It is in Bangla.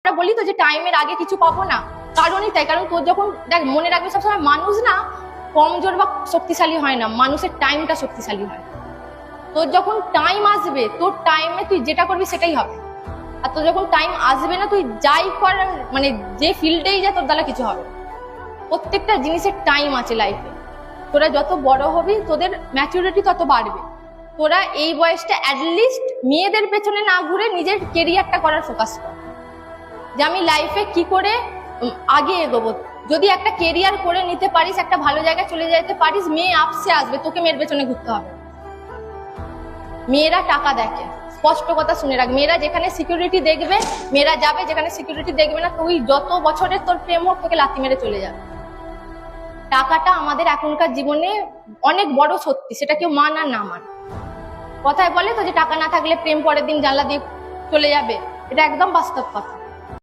আমরা বলি তো যে টাইমের আগে কিছু পাবো না, কারণই তাই। কারণ তোর যখন দেখ, মনে রাখবে সবসময়, মানুষ না কমজোর বা শক্তিশালী হয় না, মানুষের টাইমটা শক্তিশালী হয়। তোর যখন টাইম আসবে, তোর টাইমে তুই যেটা করবি সেটাই হবে। আর তোর যখন টাইম আসবে না, তুই যাই কর, মানে যে ফিল্ডেই যা, তোর দ্বারা কিছু হবে না। প্রত্যেকটা জিনিসের টাইম আছে লাইফে। তোরা যত বড় হবি, তোদের ম্যাচুরিটি তত বাড়বে। তোরা এই বয়সটা অ্যাটলিস্ট মেয়েদের পেছনে না ঘুরে নিজের কেরিয়ারটা করার ফোকাস কর, যে আমি লাইফে কি করে আগে এগোবো। যদি একটা কেরিয়ার করে নিতে পারিস, একটা ভালো জায়গায় চলে যেতে পারিস, মেয়ে আপসে আসবে, তোকে মেয়ের পেছনে ঘুরতে হবে। মেয়েরা টাকা দেখে, স্পষ্ট কথা শুনে রাখ। মেয়েরা যেখানে সিকিউরিটি দেখবে মেয়েরা যাবে, যেখানে সিকিউরিটি দেখবে না, তুই যত বছরের তোর প্রেম হোক, তোকে লাথি মেরে চলে যাবে। টাকাটা আমাদের এখনকার জীবনে অনেক বড় সত্যি, সেটা কেউ মান আর না মান। কথায় বলে তো যে টাকা না থাকলে প্রেম পরের দিন জানলা দিয়ে চলে যাবে, এটা একদম বাস্তব কথা।